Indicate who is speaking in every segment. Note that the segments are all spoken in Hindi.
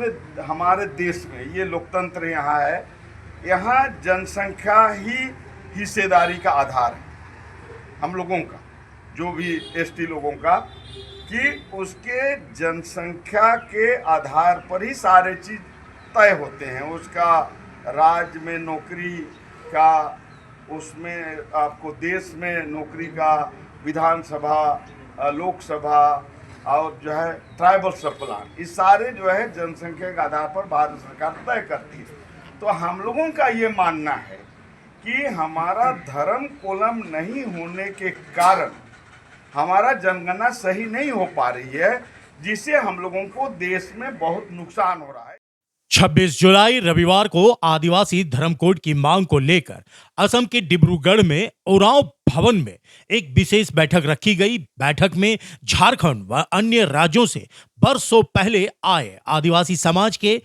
Speaker 1: पूरे हमारे देश में ये लोकतंत्र यहाँ है, यहाँ जनसंख्या ही हिस्सेदारी का आधार है हम लोगों का, जो भी एसटी लोगों का, कि उसके जनसंख्या के आधार पर ही सारे चीज़ तय होते हैं। उसका राज्य में नौकरी का, उसमें आपको देश में नौकरी का, विधानसभा, लोकसभा और जो है ट्राइबल सब प्लान, इस सारे जो है जनसंख्या के आधार पर भारत सरकार तय करती है। तो हम लोगों का ये मानना है कि हमारा धर्म कोलम नहीं होने के कारण हमारा जनगणना सही नहीं हो पा रही है, जिससे हम लोगों को देश में बहुत नुकसान हो रहा है।
Speaker 2: 26 जुलाई रविवार को आदिवासी धर्म कोड की मांग को लेकर असम के डिब्रूगढ़ में उरांव भवन में एक विशेष बैठक रखी गई। बैठक में झारखंड व अन्य राज्यों से बरसों पहले आए आदिवासी समाज के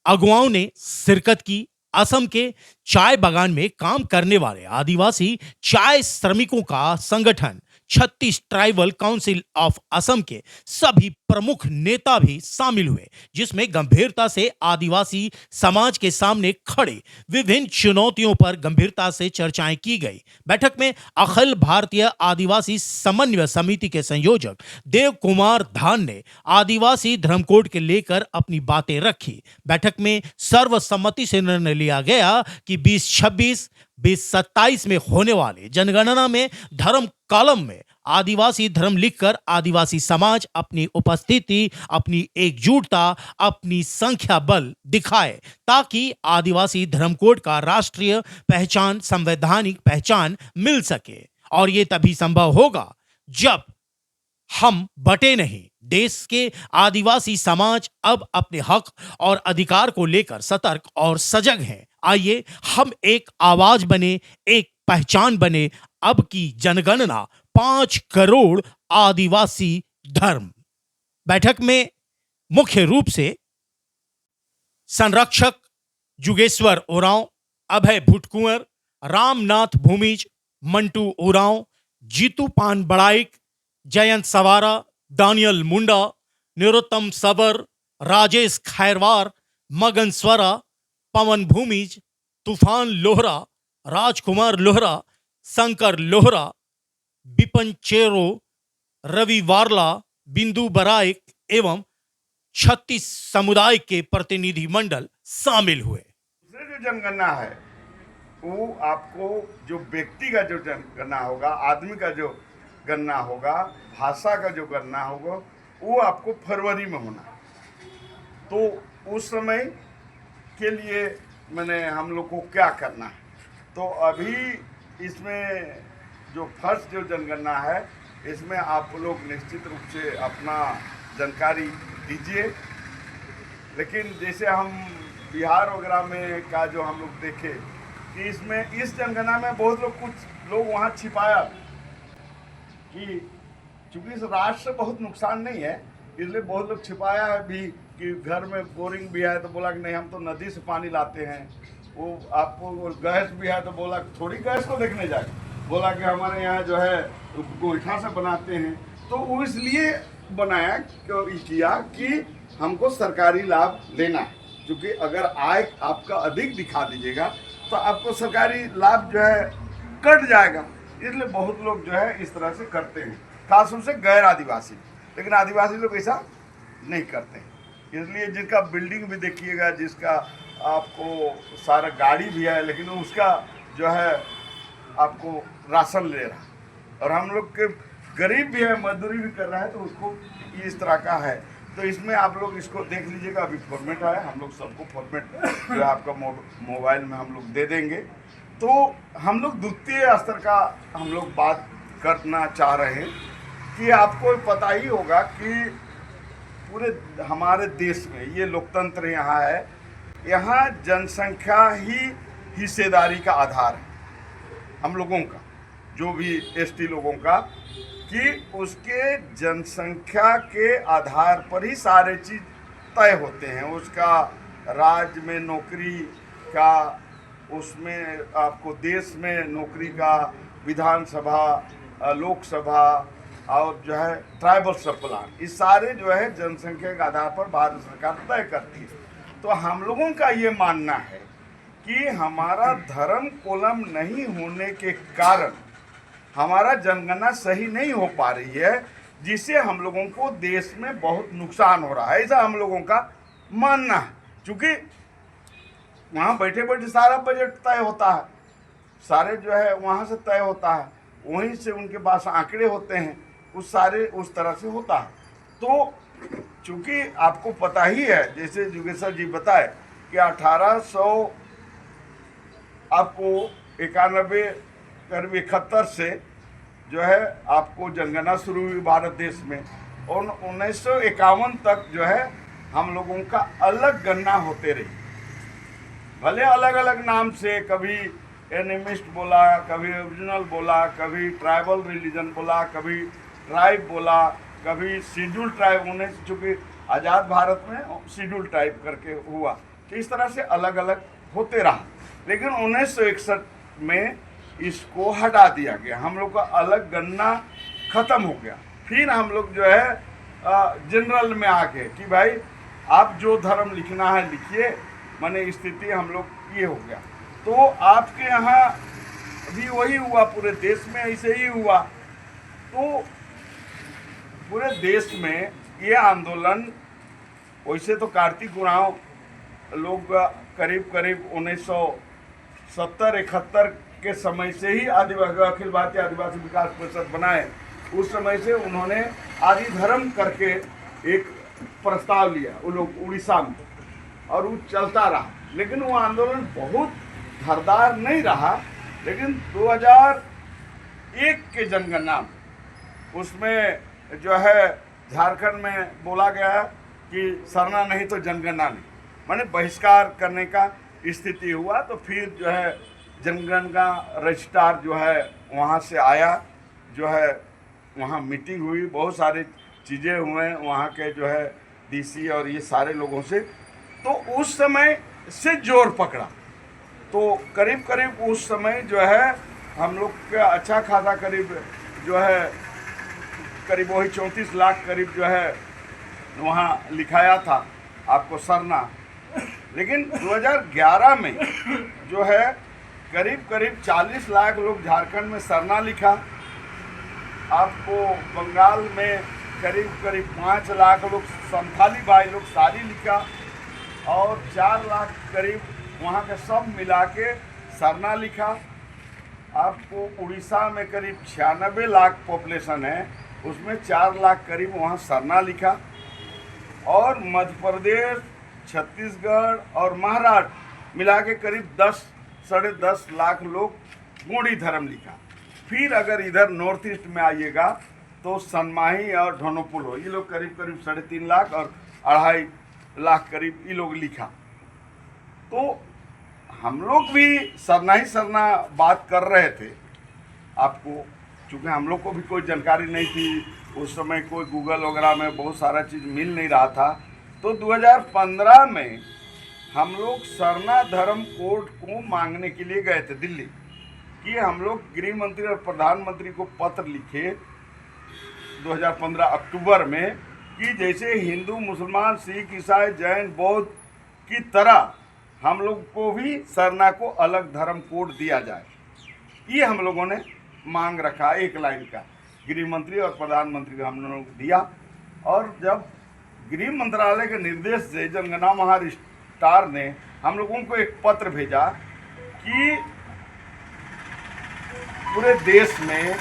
Speaker 2: अगुवाओं ने शिरकत की। असम के चाय बागान में काम करने वाले आदिवासी चाय श्रमिकों का संगठन 36 ट्राइबल काउंसिल ऑफ असम के सभी प्रमुख नेता भी शामिल हुए, जिसमें गंभीरता से आदिवासी समाज के सामने खड़े विभिन्न चुनौतियों पर गंभीरता से चर्चाएं की गई। बैठक में अखिल भारतीय आदिवासी समन्वय समिति के संयोजक देव कुमार धान ने आदिवासी धर्म कोड के लेकर अपनी बातें रखी। बैठक में सर्वसम्मति से निर्णय लिया गया कि 2026 2027 में होने वाले जनगणना में धर्म कॉलम में आदिवासी धर्म लिखकर आदिवासी समाज अपनी उपस्थिति, अपनी एकजुटता, अपनी संख्या बल दिखाए, ताकि आदिवासी धर्म कोड का राष्ट्रीय पहचान, संवैधानिक पहचान मिल सके। और ये तभी संभव होगा जब हम बटे नहीं। देश के आदिवासी समाज अब अपने हक और अधिकार को लेकर सतर्क और सजग हैं। आइए हम एक आवाज बने, एक पहचान बने। अब की जनगणना 5 करोड़ आदिवासी धर्म। बैठक में मुख्य रूप से संरक्षक जुगेश्वर उरांव, अभय भुटकुंवर, रामनाथ भूमिज, मंटू उरांव, जीतू पान बड़ाइक, जयंत सवारा, दानियल मुंडा, निरोत्तम सबर, राजेश खैरवार, मगन स्वरा, पवन भूमिज, तूफान लोहरा, राजकुमार लोहरा, शंकर लोहरा, बिपन चेरो, रवि वारला, बिंदु बराइक एवं 36 समुदाय के प्रतिनिधि मंडल शामिल हुए।
Speaker 1: दूसरे जो जनगणना है वो आपको जो व्यक्ति का जो जनगणना होगा, आदमी का जो गणना होगा, भाषा का जो गणना होगा, वो आपको फरवरी में होना है। तो उस समय के लिए मैंने हम लोग को क्या करना है, तो अभी इसमें जो फर्स्ट जो जनगणना है, इसमें आप लोग निश्चित रूप से अपना जानकारी दीजिए। लेकिन जैसे हम बिहार वगैरह में का जो हम लोग देखे कि इसमें इस जनगणना में बहुत लोग, कुछ लोग वहाँ छिपाया कि चूँकि इस राष्ट्र से बहुत नुकसान नहीं है, इसलिए बहुत लोग छिपाया है भी कि घर में बोरिंग भी है तो बोला कि नहीं हम तो नदी से पानी लाते हैं। वो आपको गैस भी है तो बोला थोड़ी गैस को देखने जाए, बोला कि हमारे यहाँ जो है गोईठा से बनाते हैं। तो वो इसलिए बनाया किया कि हमको सरकारी लाभ लेना है, क्योंकि अगर आय आपका अधिक दिखा दीजिएगा तो आपको सरकारी लाभ जो है कट जाएगा। इसलिए बहुत लोग जो है इस तरह से करते हैं, खासतौर से गैर आदिवासी। लेकिन आदिवासी लोग ऐसा नहीं करते हैं। इसलिए जिनका बिल्डिंग भी देखिएगा, जिसका आपको सारा गाड़ी भी है, लेकिन उसका जो है आपको राशन ले रहा है, और हम लोग के गरीब भी है, मजदूरी भी कर रहा है, तो उसको इस तरह का है। तो इसमें आप लोग इसको देख लीजिएगा। अभी फॉर्मेट आया, हम लोग सबको फॉर्मेट जो है आपका मोबाइल में हम लोग दे देंगे। तो हम लोग द्वितीय स्तर का हम लोग बात करना चाह रहे हैं कि आपको पता ही होगा कि पूरे हमारे देश में ये लोकतंत्र यहाँ है, यहाँ जनसंख्या ही हिस्सेदारी का आधार है हम लोगों का, जो भी एसटी लोगों का, कि उसके जनसंख्या के आधार पर ही सारे चीज़ तय होते हैं। उसका राज्य में नौकरी का, उसमें आपको देश में नौकरी का, विधानसभा, लोकसभा और जो है ट्राइबल सब प्लान, ये सारे जो है जनसंख्या के आधार पर भारत सरकार तय करती है। तो हम लोगों का ये मानना है कि हमारा धर्म कोलम नहीं होने के कारण हमारा जनगणना सही नहीं हो पा रही है, जिससे हम लोगों को देश में बहुत नुकसान हो रहा है, ऐसा हम लोगों का मानना है। क्योंकि वहाँ बैठे बैठे सारा बजट तय होता है, सारे जो है वहाँ से तय होता है, वहीं से उनके पास आंकड़े होते हैं, उस सारे उस तरह से होता है। तो चूँकि आपको पता ही है, जैसे योगेश्वर जी बताए कि 1800 आपको 91 करीब 71 से जो है आपको जनगणना शुरू हुई भारत देश में, और 1951 तक जो है हम लोगों का अलग गणना होते रही, भले अलग अलग नाम से, कभी एनिमिस्ट बोला, कभी ओरिजिनल बोला, कभी ट्राइबल रिलीजन बोला, कभी ट्राइब बोला, कभी शेड्यूल ट्राइब, उन्हें चूँकि आज़ाद भारत में शेड्यूल ट्राइब करके हुआ, तो इस तरह से अलग अलग होते रहा। लेकिन 1961 में इसको हटा दिया गया, हम लोग का अलग गणना खत्म हो गया। फिर हम लोग जो है जनरल में आ गए कि भाई आप जो धर्म लिखना है लिखिए, माने स्थिति हम लोग ये हो गया। तो आपके यहाँ भी वही हुआ, पूरे देश में ऐसे ही हुआ। तो पूरे देश में ये आंदोलन, वैसे तो कार्तिक उरांव लोग करीब करीब 1970-71 के समय से ही अखिल भारतीय आदिवासी विकास परिषद बनाए, उस समय से उन्होंने आदि धर्म करके एक प्रस्ताव लिया वो लोग उड़ीसा में, और वो चलता रहा। लेकिन वो आंदोलन बहुत धारदार नहीं रहा। लेकिन 2001 के जनगणना उसमें जो है झारखंड में बोला गया कि सरना नहीं तो जनगणना नहीं, माने बहिष्कार करने का स्थिति हुआ। तो फिर जो है जनगणना रजिस्ट्रार जो है वहाँ से आया, जो है वहाँ मीटिंग हुई, बहुत सारी चीज़ें हुए वहाँ के जो है डीसी और ये सारे लोगों से। तो उस समय से जोर पकड़ा, तो करीब करीब उस समय जो है हम लोग का अच्छा खासा करीब जो है करीब वही 34 लाख करीब जो है वहाँ लिखाया था आपको सरना। लेकिन 2011 में जो है करीब करीब 40 लाख लोग झारखंड में सरना लिखा। आपको बंगाल में करीब करीब 5 लाख लोग संथाली भाई लोग सारी लिखा, और 4 लाख करीब वहाँ के सब मिला के सरना लिखा। आपको उड़ीसा में करीब 96 लाख पॉपुलेशन है, उसमें 4 लाख करीब वहाँ सरना लिखा। और मध्य प्रदेश, छत्तीसगढ़ और महाराष्ट्र मिला के करीब 10-10.5 लाख लोग गोंडी धर्म लिखा। फिर अगर इधर नॉर्थ ईस्ट में आइएगा तो सनमाही और ढोनोपुल, ये लोग करीब करीब 3.5 लाख और 2.5 लाख करीब ये लोग लिखा। तो हम लोग भी सरना ही सरना बात कर रहे थे। आपको चूँकि हम लोग को भी कोई जानकारी नहीं थी उस समय, कोई गूगल वगैरह में बहुत सारा चीज़ मिल नहीं रहा था। तो 2015 में हम लोग सरना धर्म कोड को मांगने के लिए गए थे दिल्ली, कि हम लोग गृह मंत्री और प्रधानमंत्री को पत्र लिखे 2015 अक्टूबर में कि जैसे हिंदू, मुसलमान, सिख, ईसाई, जैन, बौद्ध की तरह हम लोग को भी सरना को अलग धर्म कोड दिया जाए। ये हम लोगों ने मांग रखा, एक लाइन का गृह मंत्री और प्रधानमंत्री को हम लोगों को दिया। और जब गृह मंत्रालय के निर्देश से जनगणना महारजिस्ट्रार ने हम लोगों को एक पत्र भेजा कि पूरे देश में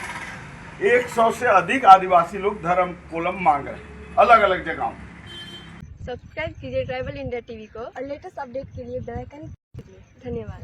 Speaker 1: 100 से अधिक आदिवासी लोग धर्म कोलम मांग रहे हैं अलग अलग जगहों।
Speaker 3: सब्सक्राइब कीजिए ट्राइबल इंडिया टीवी को
Speaker 4: और लेटेस्ट अपडेट के लिए बेल आइकन क्लिक कीजिए।
Speaker 3: धन्यवाद।